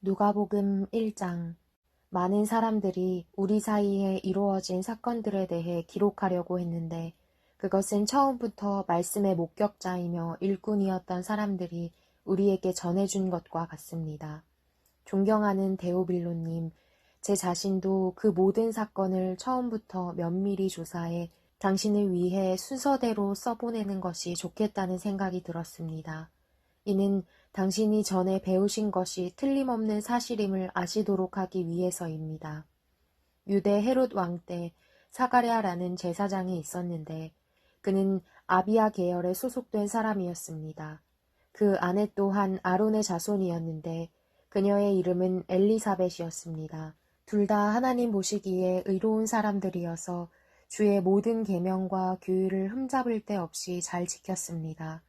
누가복음 1장. 많은 사람들이 우리 사이에 이루어진 사건들에 대해 기록하려고 했는데 그것은 처음부터 말씀의 목격자이며 일꾼이었던 사람들이 우리에게 전해준 것과 같습니다. 존경하는 데오빌로님, 제 자신도 그 모든 사건을 처음부터 면밀히 조사해 당신을 위해 순서대로 써보내는 것이 좋겠다는 생각이 들었습니다. 이는 당신이 전에 배우신 것이 틀림없는 사실임을 아시도록 하기 위해서입니다. 유대 헤롯 왕 때 사가랴라는 제사장이 있었는데 그는 아비야 계열에 소속된 사람이었습니다. 그 아내 또한 아론의 자손이었는데 그녀의 이름은 엘리사벳이었습니다. 둘 다 하나님 보시기에 의로운 사람들이어서 주의 모든 계명과 규율을 흠잡을 데 없이 잘 지켰습니다.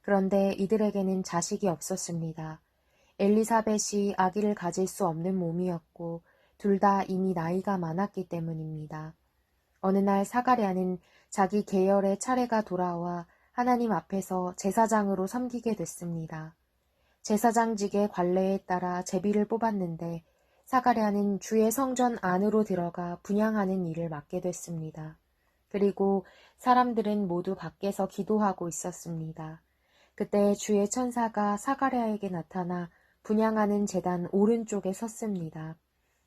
그런데 이들에게는 자식이 없었습니다. 엘리사벳이 아기를 가질 수 없는 몸이었고 둘 다 이미 나이가 많았기 때문입니다. 어느 날 사가랴는 자기 계열의 차례가 돌아와 하나님 앞에서 제사장으로 섬기게 됐습니다. 제사장직의 관례에 따라 제비를 뽑았는데 사가랴는 주의 성전 안으로 들어가 분향하는 일을 맡게 됐습니다. 그리고 사람들은 모두 밖에서 기도하고 있었습니다. 그때 주의 천사가 사가랴에게 나타나 분향하는 제단 오른쪽에 섰습니다.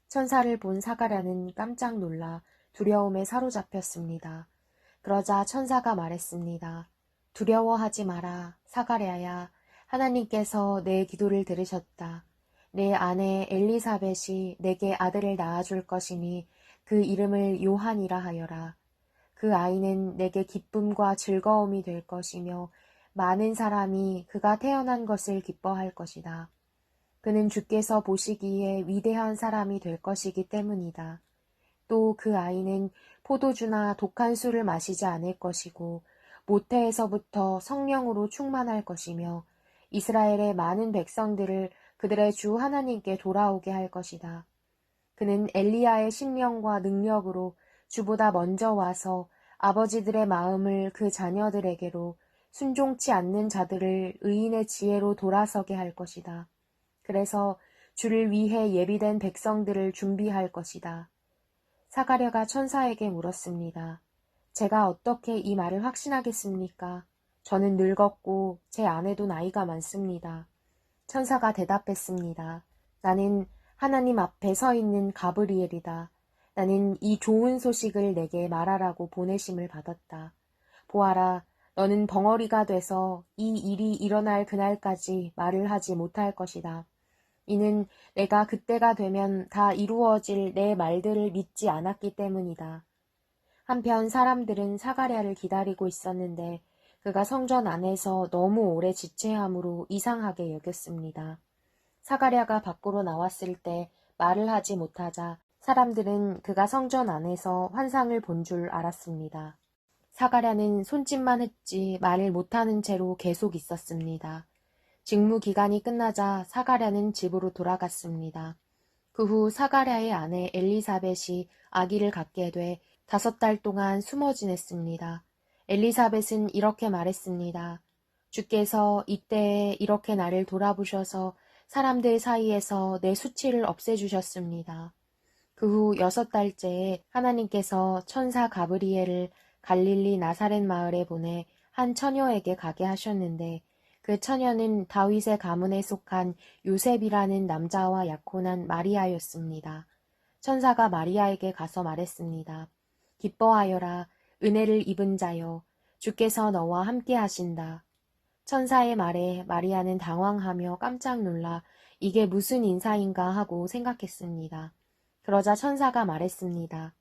천사를 본 사가랴는 깜짝 놀라 두려움에 사로잡혔습니다. 그러자 천사가 말했습니다. 두려워하지 마라, 사가랴야. 하나님께서 내 기도를 들으셨다. 내 아내 엘리사벳이 내게 아들을 낳아줄 것이니 그 이름을 요한이라 하여라. 그 아이는 내게 기쁨과 즐거움이 될 것이며 많은 사람이 그가 태어난 것을 기뻐할 것이다. 그는 주께서 보시기에 위대한 사람이 될 것이기 때문이다. 또 그 아이는 포도주나 독한 술을 마시지 않을 것이고 모태에서부터 성령으로 충만할 것이며 이스라엘의 많은 백성들을 그들의 주 하나님께 돌아오게 할 것이다. 그는 엘리야의 신령과 능력으로 주보다 먼저 와서 아버지들의 마음을 그 자녀들에게로 순종치 않는 자들을 의인의 지혜로 돌아서게 할 것이다. 그래서 주를 위해 예비된 백성들을 준비할 것이다. 사가랴가 천사에게 물었습니다. 제가 어떻게 이 말을 확신하겠습니까? 저는 늙었고 제 아내도 나이가 많습니다. 천사가 대답했습니다. 나는 하나님 앞에 서 있는 가브리엘이다. 나는 이 좋은 소식을 내게 말하라고 보내심을 받았다. 보아라, 너는 벙어리가 돼서 이 일이 일어날 그날까지 말을 하지 못할 것이다. 이는 내가 그때가 되면 다 이루어질 내 말들을 믿지 않았기 때문이다. 한편 사람들은 사가랴를 기다리고 있었는데 그가 성전 안에서 너무 오래 지체함으로 이상하게 여겼습니다. 사가랴가 밖으로 나왔을 때 말을 하지 못하자 사람들은 그가 성전 안에서 환상을 본 줄 알았습니다. 사가랴는 손짓만 했지 말을 못하는 채로 계속 있었습니다. 직무 기간이 끝나자 사가랴는 집으로 돌아갔습니다. 그 후 사가랴의 아내 엘리사벳이 아기를 갖게 돼 5달 동안 숨어 지냈습니다. 엘리사벳은 이렇게 말했습니다. 주께서 이때에 이렇게 나를 돌아보셔서 사람들 사이에서 내 수치를 없애주셨습니다. 그 후 6달째에 하나님께서 천사 가브리엘을 갈릴리 나사렛 마을에 보내 한 처녀에게 가게 하셨는데 그 처녀는 다윗의 가문에 속한 요셉이라는 남자와 약혼한 마리아였습니다. 천사가 마리아에게 가서 말했습니다. 기뻐하여라, 은혜를 입은 자여, 주께서 너와 함께 하신다. 천사의 말에 마리아는 당황하며 깜짝 놀라 이게 무슨 인사인가 하고 생각했습니다. 그러자 천사가 말했습니다.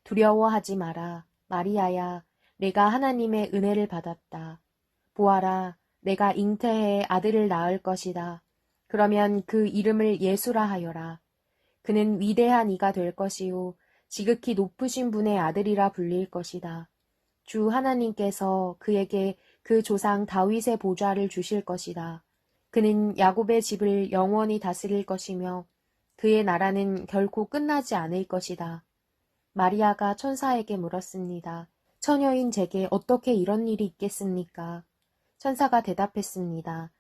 두려워하지 마라, 마리아야, 내가 하나님의 은혜를 받았다. 보아라, 내가 잉태해 아들을 낳을 것이다. 그러면 그 이름을 예수라 하여라. 그는 위대한 이가 될 것이요 지극히 높으신 분의 아들이라 불릴 것이다. 주 하나님께서 그에게 그 조상 다윗의 보좌를 주실 것이다. 그는 야곱의 집을 영원히 다스릴 것이며 그의 나라는 결코 끝나지 않을 것이다. 마리아가 천사에게 물었습니다. 처녀인 제게 어떻게 이런 일이 있겠습니까? 천사가 대답했습니다.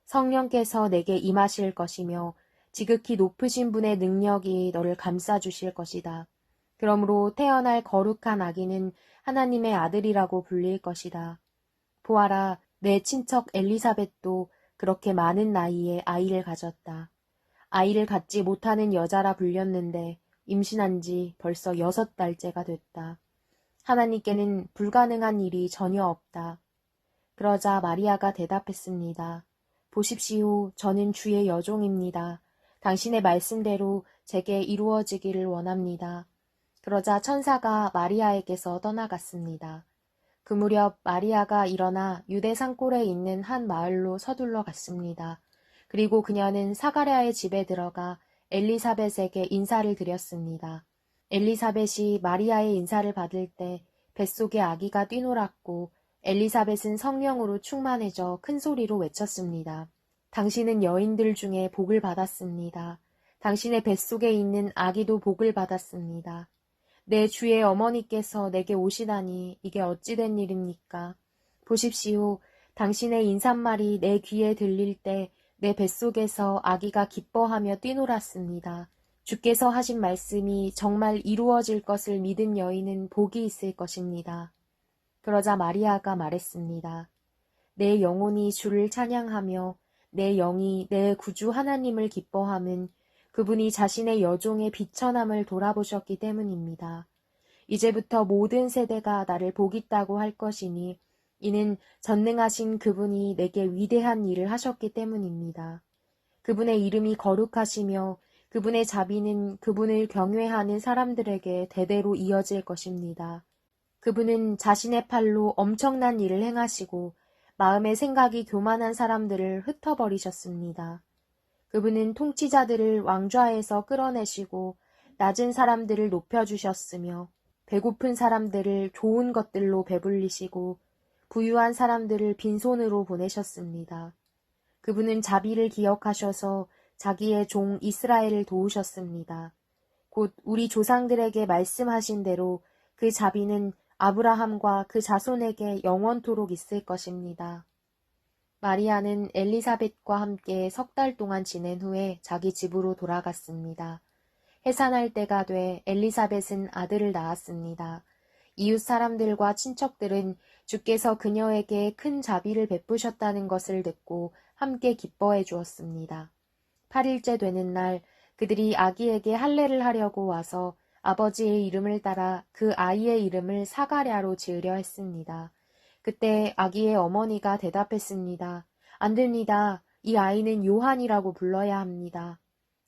성령께서 내게 임하실 것이며 지극히 높으신 분의 능력이 너를 감싸주실 것이다. 그러므로 태어날 거룩한 아기는 하나님의 아들이라고 불릴 것이다. 보아라, 내 친척 엘리사벳도 그렇게 많은 나이에 아이를 가졌다. 아이를 갖지 못하는 여자라 불렸는데 임신한 지 벌써 6달째가 됐다. 하나님께는 불가능한 일이 전혀 없다. 그러자 마리아가 대답했습니다. 보십시오, 저는 주의 여종입니다. 당신의 말씀대로 제게 이루어지기를 원합니다. 그러자 천사가 마리아에게서 떠나갔습니다. 그 무렵 마리아가 일어나 유대 산골에 있는 한 마을로 서둘러 갔습니다. 그리고 그녀는 사가랴의 집에 들어가 엘리사벳에게 인사를 드렸습니다. 엘리사벳이 마리아의 인사를 받을 때 뱃속에 아기가 뛰놀았고 엘리사벳은 성령으로 충만해져 큰 소리로 외쳤습니다. 당신은 여인들 중에 복을 받았습니다. 당신의 뱃속에 있는 아기도 복을 받았습니다. 내 주의 어머니께서 내게 오시다니 이게 어찌 된 일입니까? 보십시오. 당신의 인삿말이 내 귀에 들릴 때 내 뱃속에서 아기가 기뻐하며 뛰놀았습니다. 주께서 하신 말씀이 정말 이루어질 것을 믿은 여인은 복이 있을 것입니다. 그러자 마리아가 말했습니다. 내 영혼이 주를 찬양하며 내 영이 내 구주 하나님을 기뻐함은 그분이 자신의 여종의 비천함을 돌아보셨기 때문입니다. 이제부터 모든 세대가 나를 복있다고 할 것이니 이는 전능하신 그분이 내게 위대한 일을 하셨기 때문입니다. 그분의 이름이 거룩하시며 그분의 자비는 그분을 경외하는 사람들에게 대대로 이어질 것입니다. 그분은 자신의 팔로 엄청난 일을 행하시고 마음의 생각이 교만한 사람들을 흩어버리셨습니다. 그분은 통치자들을 왕좌에서 끌어내시고 낮은 사람들을 높여주셨으며 배고픈 사람들을 좋은 것들로 배불리시고 부유한 사람들을 빈손으로 보내셨습니다. 그분은 자비를 기억하셔서 자기의 종 이스라엘을 도우셨습니다. 곧 우리 조상들에게 말씀하신 대로 그 자비는 아브라함과 그 자손에게 영원토록 있을 것입니다. 마리아는 엘리사벳과 함께 3달 동안 지낸 후에 자기 집으로 돌아갔습니다. 해산할 때가 돼 엘리사벳은 아들을 낳았습니다. 이웃 사람들과 친척들은 주께서 그녀에게 큰 자비를 베푸셨다는 것을 듣고 함께 기뻐해 주었습니다. 8일째 되는 날 그들이 아기에게 할례를 하려고 와서 아버지의 이름을 따라 그 아이의 이름을 사가랴로 지으려 했습니다. 그때 아기의 어머니가 대답했습니다. 안 됩니다. 이 아이는 요한이라고 불러야 합니다.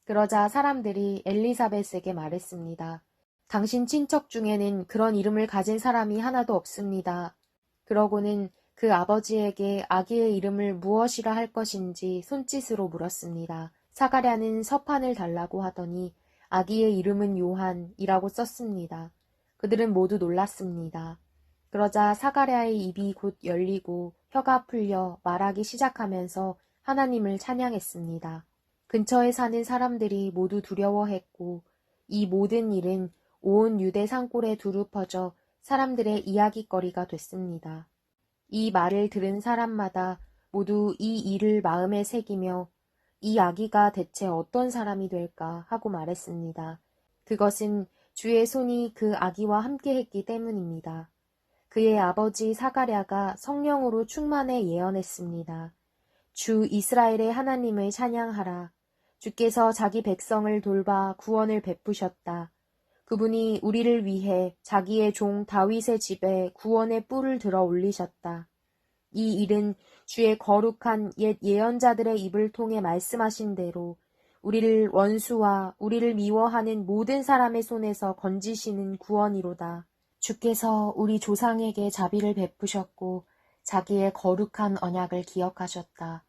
그러자 사람들이 엘리사벳에게 말했습니다. 당신 친척 중에는 그런 이름을 가진 사람이 하나도 없습니다. 그러고는 그 아버지에게 아기의 이름을 무엇이라 할 것인지 손짓으로 물었습니다. 사가랴는 서판을 달라고 하더니 아기의 이름은 요한이라고 썼습니다. 그들은 모두 놀랐습니다. 그러자 사가랴의 입이 곧 열리고 혀가 풀려 말하기 시작하면서 하나님을 찬양했습니다. 근처에 사는 사람들이 모두 두려워했고 이 모든 일은 온 유대 산골에 두루 퍼져 사람들의 이야깃거리가 됐습니다. 이 말을 들은 사람마다 모두 이 일을 마음에 새기며 이 아기가 대체 어떤 사람이 될까 하고 말했습니다. 그것은 주의 손이 그 아기와 함께 했기 때문입니다. 그의 아버지 사가랴가 성령으로 충만해 예언했습니다. 주 이스라엘의 하나님을 찬양하라. 주께서 자기 백성을 돌봐 구원을 베푸셨다. 그분이 우리를 위해 자기의 종 다윗의 집에 구원의 뿔을 들어 올리셨다. 이 일은 주의 거룩한 옛 예언자들의 입을 통해 말씀하신 대로 우리를 원수와 우리를 미워하는 모든 사람의 손에서 건지시는 구원이로다. 주께서 우리 조상에게 자비를 베푸셨고 자기의 거룩한 언약을 기억하셨다.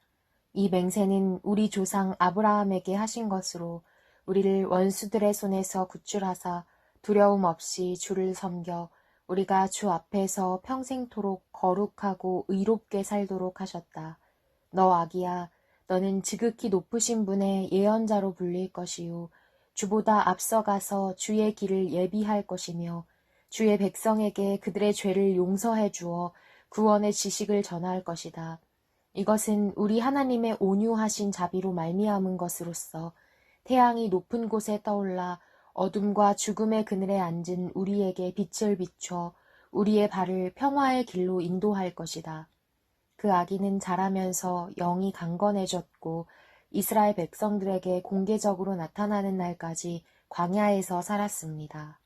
이 맹세는 우리 조상 아브라함에게 하신 것으로 우리를 원수들의 손에서 구출하사 두려움 없이 주를 섬겨 우리가 주 앞에서 평생토록 거룩하고 의롭게 살도록 하셨다. 너 아기야, 너는 지극히 높으신 분의 예언자로 불릴 것이요 주보다 앞서가서 주의 길을 예비할 것이며 주의 백성에게 그들의 죄를 용서해 주어 구원의 지식을 전할 것이다. 이것은 우리 하나님의 온유하신 자비로 말미암은 것으로서 태양이 높은 곳에 떠올라 어둠과 죽음의 그늘에 앉은 우리에게 빛을 비춰 우리의 발을 평화의 길로 인도할 것이다. 그 아기는 자라면서 영이 강건해졌고 이스라엘 백성들에게 공개적으로 나타나는 날까지 광야에서 살았습니다.